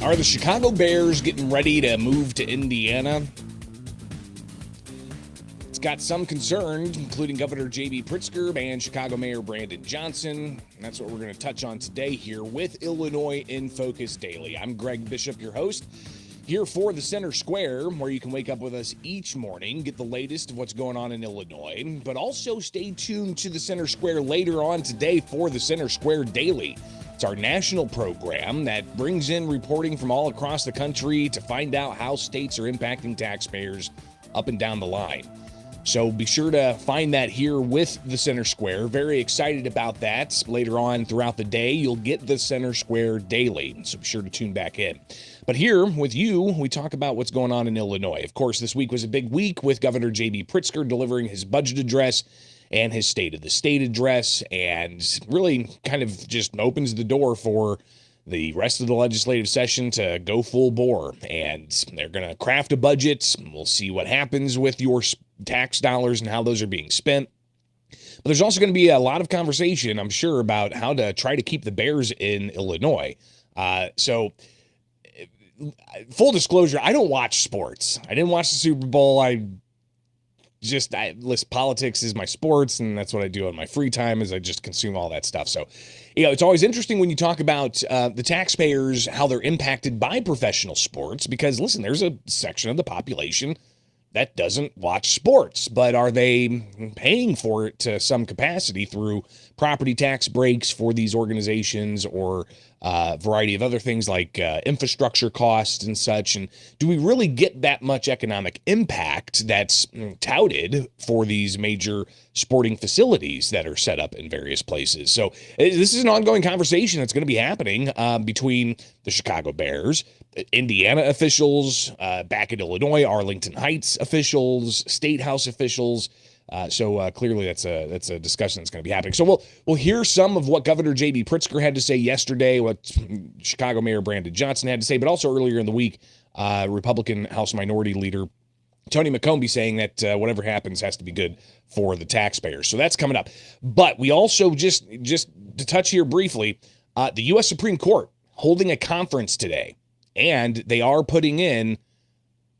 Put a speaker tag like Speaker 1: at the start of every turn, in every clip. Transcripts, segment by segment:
Speaker 1: Are the Chicago Bears getting ready to move to Indiana? It's got some concern, including Governor J.B. Pritzker and Chicago Mayor Brandon Johnson. And that's what we're going to touch on today here with Illinois in Focus Daily. I'm Greg Bishop, your host, here for the Center Square, where you can wake up with us each morning, get the latest of what's going on in Illinois, but also stay tuned to the Center Square later on today for the Center Square Daily. It's our national program that brings in reporting from all across the country to find out how states are impacting taxpayers up and down the line. So be sure to find that here with the Center Square. Very excited about that. Later on throughout the day, you'll get the Center Square Daily. So be sure to tune back in. But here with you, we talk about what's going on in Illinois. Of course, this week was a big week with Governor J.B. Pritzker delivering his budget address and his State of the State address, and really kind of just opens the door for the rest of the legislative session to go full bore. And they're going to craft a budget. We'll see what happens with your tax dollars and how those are being spent. But there's also going to be a lot of conversation, I'm sure, about how to try to keep the Bears in Illinois. So full disclosure, I don't watch sports. I didn't watch the Super Bowl. I list politics is my sports, and that's what I do on my free time, is I just consume all that stuff. So, it's always interesting when you talk about the taxpayers, how they're impacted by professional sports, because listen, there's a section of the population that doesn't watch sports, but are they paying for it to some capacity through property tax breaks for these organizations, or a variety of other things like infrastructure costs and such? And do we really get that much economic impact that's touted for these major sporting facilities that are set up in various places? So this is an ongoing conversation that's going to be happening between the Chicago Bears, Indiana officials, back in Illinois, Arlington Heights officials, State House officials. So clearly that's a discussion that's going to be happening. So we'll hear some of what Governor J.B. Pritzker had to say yesterday, what Chicago Mayor Brandon Johnson had to say, but also earlier in the week, Republican House Minority Leader Tony McCombie saying that whatever happens has to be good for the taxpayers. So that's coming up. But we also, just to touch here briefly, the U.S. Supreme Court holding a conference today, and they are putting in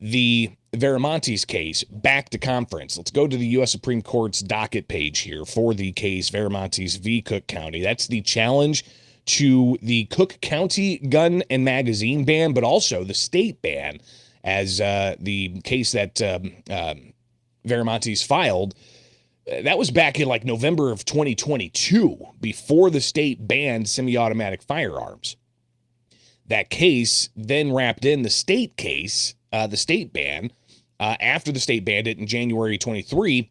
Speaker 1: the Veramontes case back to conference. Let's go to the U.S. Supreme Court's docket page here for the case Veramontes v. Cook County. That's the challenge to the Cook County gun and magazine ban, but also the state ban, as the case that Veramontes filed. That was back in like November of 2022, before the state banned semi-automatic firearms. That case then wrapped in the state case, the state ban, after the state banned it in January 23,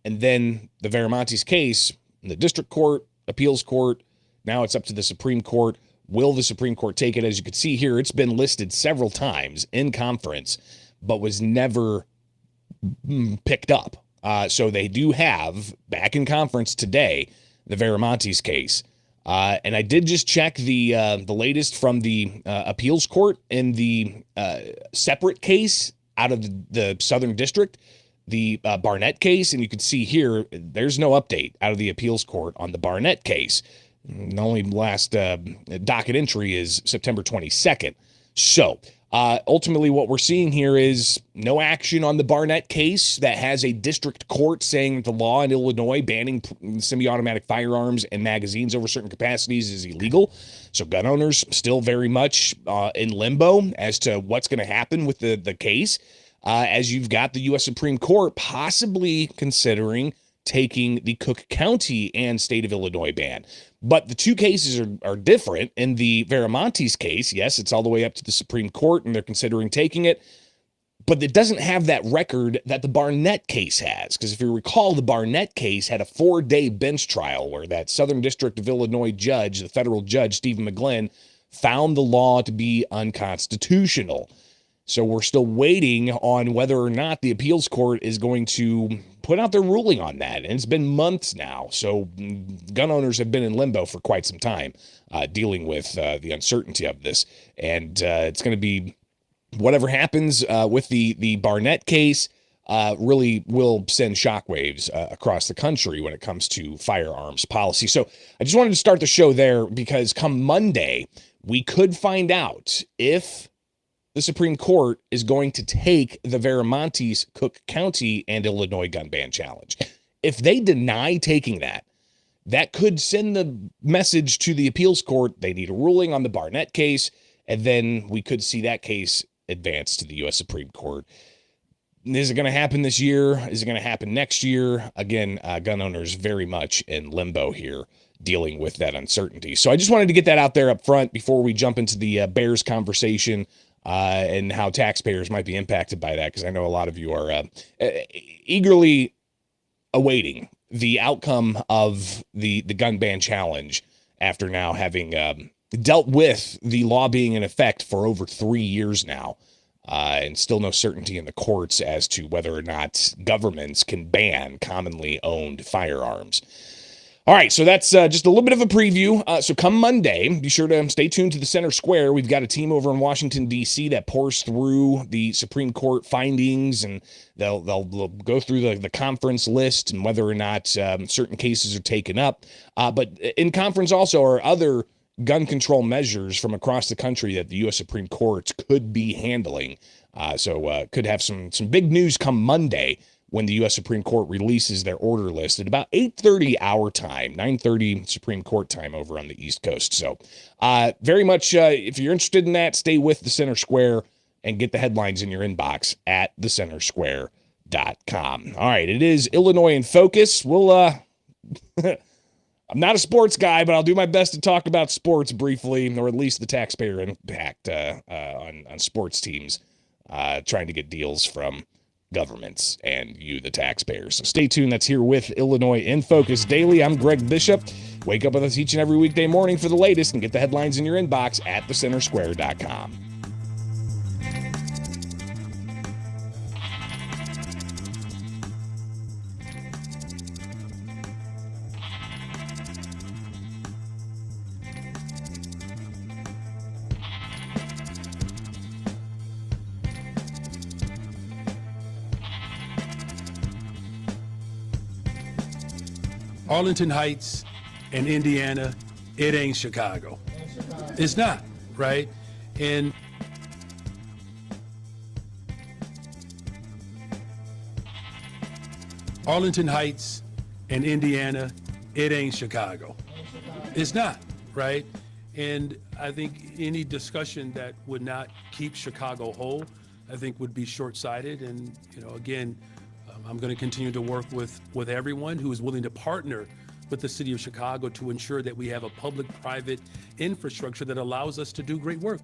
Speaker 1: and then the Veramontes case in the district court, appeals court, now it's up to the Supreme Court. Will the Supreme Court take it? As you can see here, it's been listed several times in conference, but was never picked up. So they do have, back in conference today, the Veramontes case. And I did just check the latest from the appeals court in the separate case out of the Southern District, the Barnett case, and you can see here there's no update out of the appeals court on the Barnett case. The only last docket entry is September 22nd. So ultimately what we're seeing here is no action on the Barnett case that has a district court saying that the law in Illinois banning semi-automatic firearms and magazines over certain capacities is illegal. So gun owners still very much in limbo as to what's going to happen with the case, as you've got the U.S. Supreme Court possibly considering taking the Cook County and state of Illinois ban. But the two cases are different. In the Viramontes case, yes, it's all the way up to the Supreme Court, and they're considering taking it. But it doesn't have that record that the Barnett case has. Because if you recall, the Barnett case had a 4-day bench trial where that Southern District of Illinois judge, the federal judge, Stephen McGlynn, found the law to be unconstitutional. So we're still waiting on whether or not the appeals court is going to put out their ruling on that. And it's been months now. So gun owners have been in limbo for quite some time dealing with the uncertainty of this. And it's going to be whatever happens with the Barnett case really will send shockwaves across the country when it comes to firearms policy. So I just wanted to start the show there because come Monday, we could find out if the Supreme Court is going to take the Viramontes, Cook County, and Illinois gun ban challenge. If they deny taking that, that could send the message to the appeals court they need a ruling on the Barnett case, and then we could see that case advance to the U.S. Supreme Court. Is it going to happen this year? Is it going to happen next year? Again, gun owners very much in limbo here, dealing with that uncertainty. So I just wanted to get that out there up front before we jump into the Bears conversation and how taxpayers might be impacted by that, because I know a lot of you are eagerly awaiting the outcome of the gun ban challenge after now having dealt with the law being in effect for over 3 years now, and still no certainty in the courts as to whether or not governments can ban commonly owned firearms. All right, so that's just a little bit of a preview. So come Monday, be sure to stay tuned to the Center Square. We've got a team over in Washington, D.C. that pours through the Supreme Court findings, and they'll go through the conference list and whether or not certain cases are taken up. But in conference also are other gun control measures from across the country that the U.S. Supreme Court could be handling. So could have some big news come Monday when the U.S. Supreme Court releases their order list at about 8:30 our time, 9:30 Supreme Court time over on the East Coast. So very much, if you're interested in that, stay with the Center Square and get the headlines in your inbox at thecentersquare.com. All right, it is Illinois in Focus. We'll, I'm not a sports guy, but I'll do my best to talk about sports briefly, or at least the taxpayer impact on sports teams trying to get deals from governments and you, the taxpayers. So stay tuned. That's here with Illinois in Focus Daily. I'm Greg Bishop. Wake up with us each and every weekday morning for the latest and get the headlines in your inbox at thecentersquare.com.
Speaker 2: Arlington Heights and Indiana, it ain't Chicago. It's not, right? And Arlington Heights and Indiana, it ain't Chicago. It's not, right? And I think any discussion that would not keep Chicago whole, I think would be short-sighted. And, again, I'm going to continue to work with everyone who is willing to partner with the city of Chicago to ensure that we have a public-private infrastructure that allows us to do great work.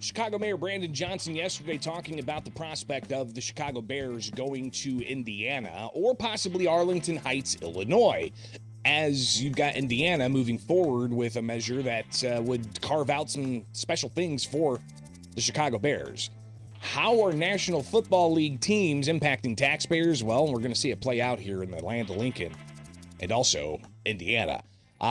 Speaker 1: Chicago Mayor Brandon Johnson yesterday talking about the prospect of the Chicago Bears going to Indiana or possibly Arlington Heights, Illinois, as you've got Indiana moving forward with a measure that would carve out some special things for the Chicago Bears. How are National Football League teams impacting taxpayers? Well, we're going to see it play out here in the land of Lincoln and also Indiana.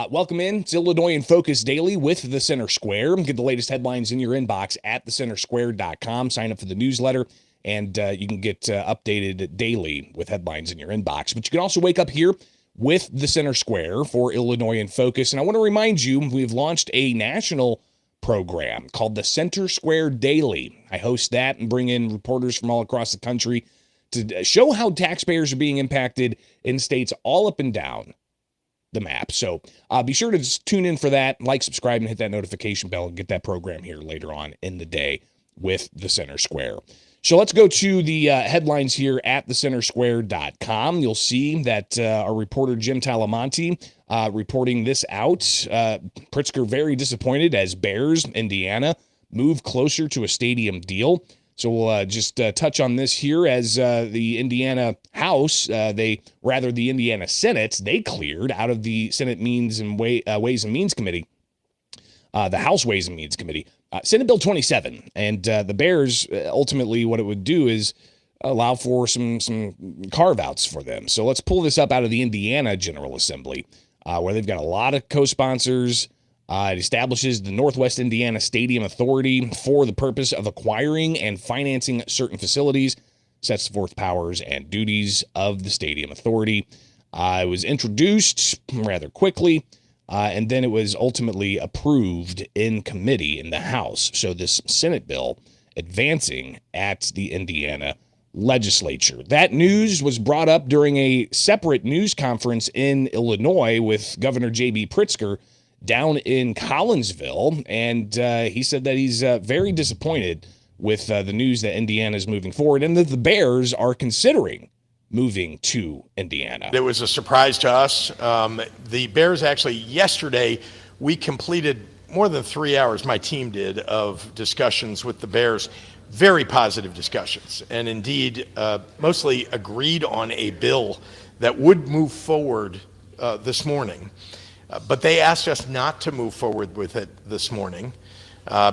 Speaker 1: Welcome in. It's Illinois in Focus Daily with the Center Square. Get the latest headlines in your inbox at thecentersquare.com. Sign up for the newsletter, and you can get updated daily with headlines in your inbox. But you can also wake up here with the Center Square for Illinois in Focus. And I want to remind you, we've launched a national program called the Center Square Daily. I host that and bring in reporters from all across the country to show how taxpayers are being impacted in states all up and down the map. So be sure to just tune in for that, like, subscribe, and hit that notification bell and get that program here later on in the day with the Center Square. So let's go to the headlines here at thecentersquare.com. You'll see that our reporter Jim Talamonte reporting this out. Pritzker very disappointed as Bears, Indiana, move closer to a stadium deal. So we'll just touch on this here as the Indiana House, the Indiana Senate, they cleared out of the Senate Ways and Means Committee, the House Ways and Means Committee, Senate Bill 27. And the Bears, ultimately what it would do is allow for some carve-outs for them. So let's pull this up out of the Indiana General Assembly, where they've got a lot of co-sponsors. It establishes the Northwest Indiana Stadium Authority for the purpose of acquiring and financing certain facilities, sets forth powers and duties of the Stadium Authority. It was introduced rather quickly, and then it was ultimately approved in committee in the House. So this Senate bill advancing at the Indiana legislature. That news was brought up during a separate news conference in Illinois with Governor J.B. Pritzker down in Collinsville, and he said that he's very disappointed with the news that Indiana is moving forward and that the Bears are considering moving to Indiana.
Speaker 3: It was a surprise to us. The Bears actually, yesterday, we completed more than 3 hours, my team did, of discussions with the Bears. Very positive discussions, and indeed mostly agreed on a bill that would move forward this morning. But they asked us not to move forward with it this morning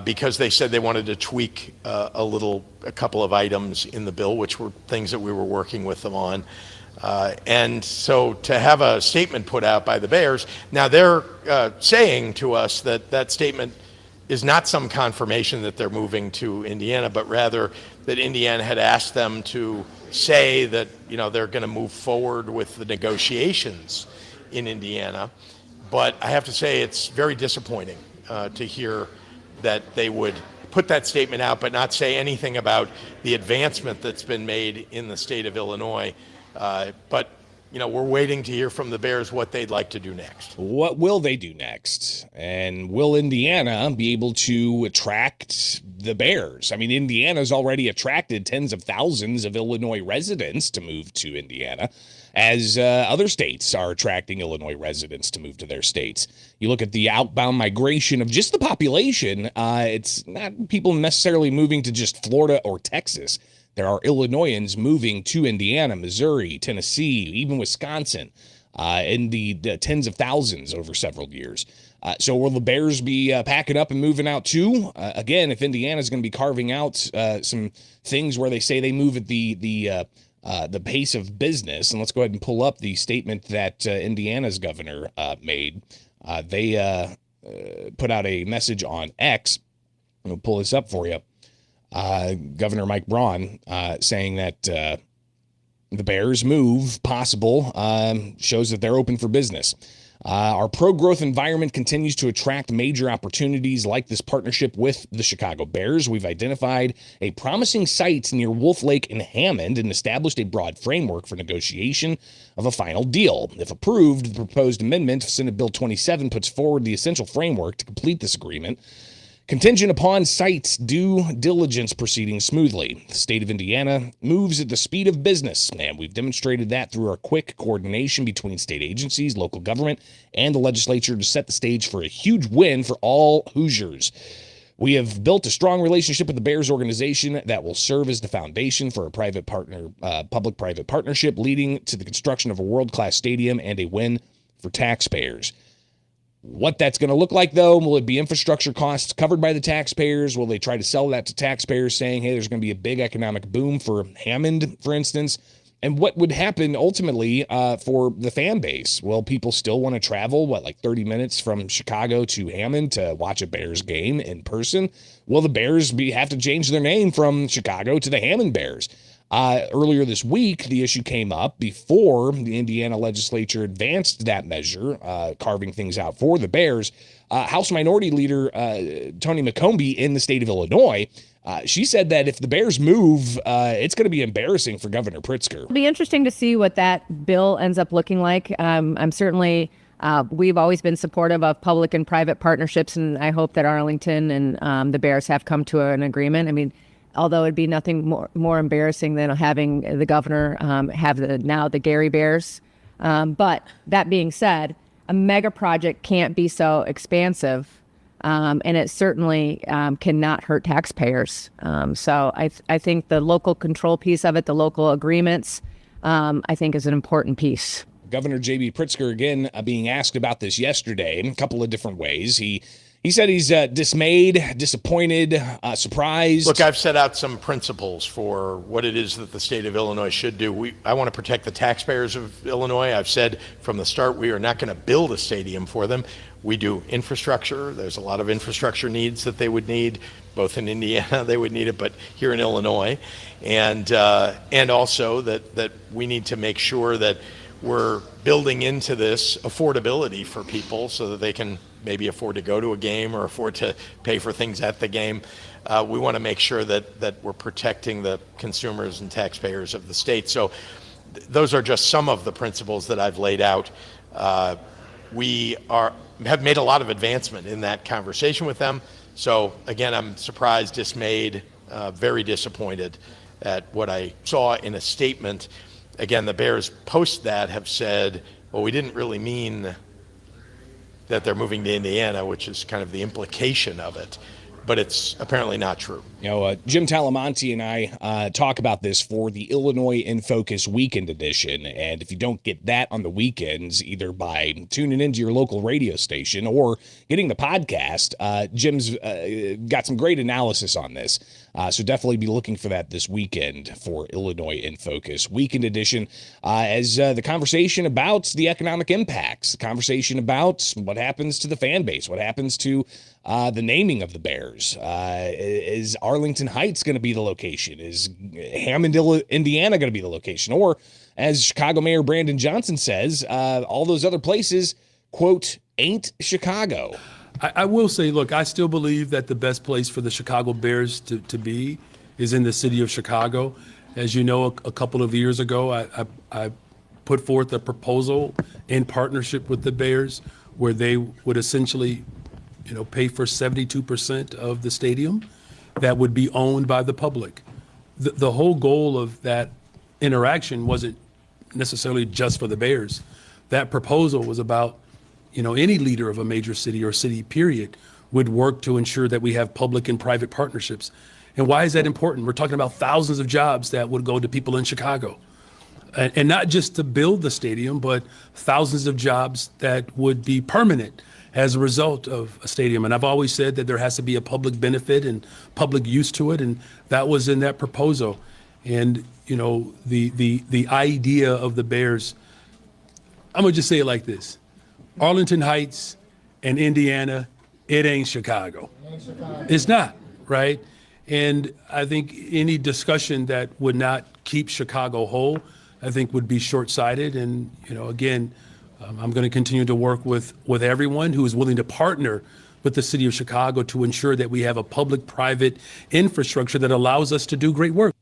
Speaker 3: because they said they wanted to tweak a couple of items in the bill, which were things that we were working with them on. And so to have a statement put out by the Bears, now they're saying to us that that statement is not some confirmation that they're moving to Indiana, but rather that Indiana had asked them to say that, they're going to move forward with the negotiations in Indiana. But I have to say it's very disappointing to hear that they would put that statement out but not say anything about the advancement that's been made in the state of Illinois. But we're waiting to hear from the Bears what they'd like to do next.
Speaker 1: What will they do next? And will Indiana be able to attract the Bears? I mean, Indiana's already attracted tens of thousands of Illinois residents to move to Indiana, as other states are attracting Illinois residents to move to their states. You look at the outbound migration of just the population, it's not people necessarily moving to just Florida or Texas. There are Illinoisans moving to Indiana, Missouri, Tennessee, even Wisconsin, in the tens of thousands over several years. So will the Bears be packing up and moving out too? Again, if Indiana's going to be carving out some things where they say they move at the pace of business, and let's go ahead and pull up the statement that Indiana's governor made. They put out a message on X. I'll pull this up for you. Governor Mike Braun saying that the Bears move possible shows that they're open for business. Our pro-growth environment continues to attract major opportunities like this partnership with the Chicago Bears. We've identified a promising site near Wolf Lake and Hammond and established a broad framework for negotiation of a final deal. If approved, the proposed amendment, Senate Bill 27, puts forward the essential framework to complete this agreement, contingent upon site's due diligence proceeding smoothly. The state of Indiana moves at the speed of business, and we've demonstrated that through our quick coordination between state agencies, local government, and the legislature to set the stage for a huge win for all Hoosiers. We have built a strong relationship with the Bears organization that will serve as the foundation for a public-private partnership leading to the construction of a world-class stadium and a win for taxpayers. What that's going to look like, though, will it be infrastructure costs covered by the taxpayers? Will they try to sell that to taxpayers saying, hey, there's going to be a big economic boom for Hammond, for instance? And what would happen ultimately for the fan base? Will people still want to travel, like 30 minutes from Chicago to Hammond to watch a Bears game in person? Will the Bears have to change their name from Chicago to the Hammond Bears? Earlier this week, the issue came up before the Indiana legislature advanced that measure, carving things out for the Bears. House Minority Leader Tony McCombie in the state of Illinois, she said that if the Bears move, it's going to be embarrassing for Governor Pritzker.
Speaker 4: It'll be interesting to see what that bill ends up looking like. I'm certainly, we've always been supportive of public and private partnerships, and I hope that Arlington and the Bears have come to an agreement. I mean, although it'd be nothing more embarrassing than having the governor have the Gary Bears. But that being said, a mega project can't be so expansive, and it certainly cannot hurt taxpayers. So I think the local control piece of it, the local agreements, I think is an important piece.
Speaker 1: Governor J.B. Pritzker, again, being asked about this yesterday in a couple of different ways. He said he's dismayed, disappointed, surprised.
Speaker 3: Look, I've set out some principles for what it is that the state of Illinois should do. I want to protect the taxpayers of Illinois. I've said from the start we are not going to build a stadium for them. We do infrastructure. There's a lot of infrastructure needs that they would need, both in Indiana they would need it, but here in Illinois. And also that we need to make sure that we're building into this affordability for people so that they can maybe afford to go to a game or afford to pay for things at the game. We want to make sure that we're protecting the consumers and taxpayers of the state. So those are just some of the principles that I've laid out. We have made a lot of advancement in that conversation with them. So again, I'm surprised, dismayed, very disappointed at what I saw in a statement. Again, the Bears post that have said, well, we didn't really mean that they're moving to Indiana, which is kind of the implication of it. But it's apparently not true.
Speaker 1: Jim Talamonte and I talk about this for the Illinois in Focus Weekend Edition. And if you don't get that on the weekends, either by tuning into your local radio station or getting the podcast, Jim's got some great analysis on this. So definitely be looking for that this weekend for Illinois in Focus Weekend Edition, as the conversation about the economic impacts, the conversation about what happens to the fan base, what happens to the naming of the Bears. Is Arlington Heights going to be the location? Is Hammond, Indiana going to be the location? Or, as Chicago Mayor Brandon Johnson says, all those other places, quote, ain't Chicago.
Speaker 2: I will say, look, I still believe that the best place for the Chicago Bears to be is in the city of Chicago. As you know, a couple of years ago, I put forth a proposal in partnership with the Bears where they would essentially pay for 72% of the stadium that would be owned by the public. The whole goal of that interaction wasn't necessarily just for the Bears. That proposal was about, any leader of a major city or city period would work to ensure that we have public and private partnerships. And why is that important? We're talking about thousands of jobs that would go to people in Chicago. And not just to build the stadium, but thousands of jobs that would be permanent as a result of a stadium. And I've always said that there has to be a public benefit and public use to it, and that was in that proposal. And the idea of the Bears, I'm gonna just say it like this: Arlington Heights and Indiana, it ain't Chicago. It's not, right? And I think any discussion that would not keep Chicago whole, I think would be short-sighted. And again, I'm going to continue to work with everyone who is willing to partner with the city of Chicago to ensure that we have a public-private infrastructure that allows us to do great work.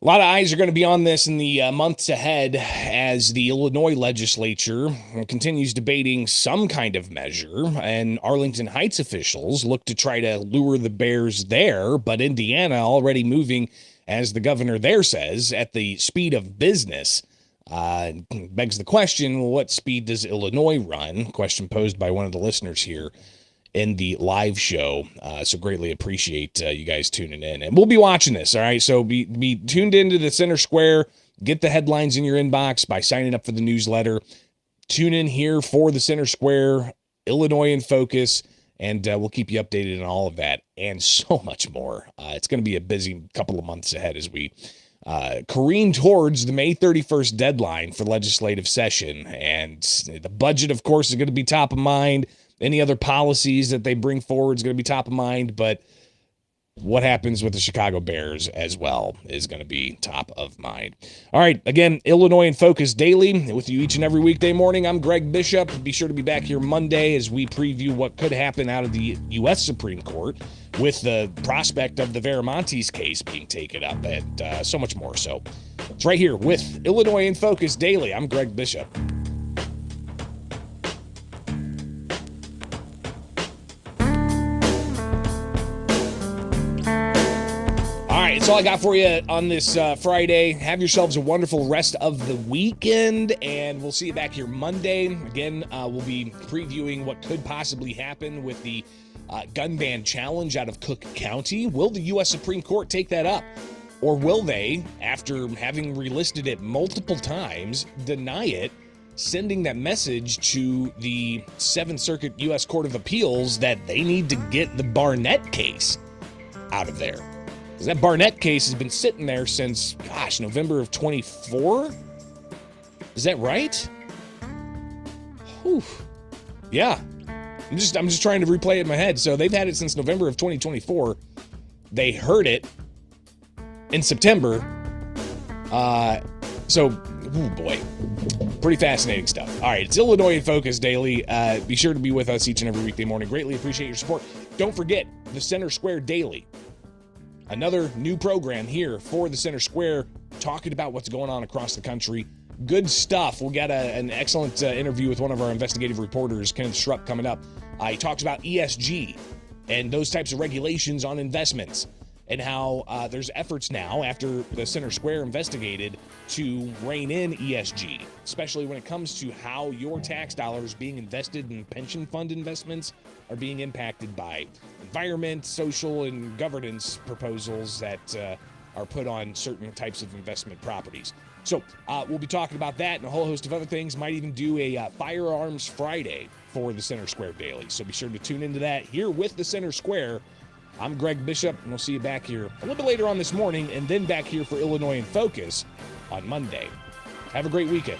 Speaker 1: A lot of eyes are going to be on this in the months ahead as the Illinois legislature continues debating some kind of measure, and Arlington Heights officials look to try to lure the Bears there, but Indiana already moving, as the governor there says, at the speed of business. Begs the question, what speed does Illinois run? Question posed by one of the listeners here in the live show. So greatly appreciate you guys tuning in. And we'll be watching this, all right? So be tuned into the Center Square. Get the headlines in your inbox by signing up for the newsletter. Tune in here for the Center Square, Illinois in Focus, and we'll keep you updated on all of that and so much more. It's going to be a busy couple of months ahead as we careen towards the May 31st deadline for legislative session. And the budget, of course, is going to be top of mind. Any other policies that they bring forward is going to be top of mind. But what happens with the Chicago Bears as well is going to be top of mind. All right. Again, Illinois in Focus Daily with you each and every weekday morning. I'm Greg Bishop. Be sure to be back here Monday as we preview what could happen out of the U.S. Supreme Court with the prospect of the Veramontes case being taken up and so much more. So it's right here with Illinois in Focus Daily. I'm Greg Bishop. right, that's all I got for you on this Friday. Have yourselves a wonderful rest of the weekend, and we'll see you back here Monday. Again, we'll be previewing what could possibly happen with the gun ban challenge out of Cook County. Will the U.S. Supreme Court take that up? Or will they, after having relisted it multiple times, deny it, sending that message to the 7th Circuit U.S. Court of Appeals that they need to get the Barnett case out of there? Because that Barnett case has been sitting there since, November of 24? Is that right? Whew. Yeah. I'm just trying to replay it in my head. So they've had it since November of 2024. They heard it in September. Oh boy. Pretty fascinating stuff. All right, it's Illinois in Focus Daily. Be sure to be with us each and every weekday morning. Greatly appreciate your support. Don't forget the Center Square Daily. Another new program here for the Center Square, talking about what's going on across the country. Good stuff. We'll get an excellent interview with one of our investigative reporters, Kenneth Schrupp, coming up. He talks about ESG and those types of regulations on investments, and how there's efforts now, after the Center Square investigated, to rein in ESG, especially when it comes to how your tax dollars being invested in pension fund investments are being impacted by environment, social, and governance proposals that are put on certain types of investment properties. So we'll be talking about that and a whole host of other things. Might even do a Firearms Friday for the Center Square Daily. So be sure to tune into that here with the Center Square. I'm Greg Bishop, and we'll see you back here a little bit later on this morning, and then back here for Illinois in Focus on Monday. Have a great weekend.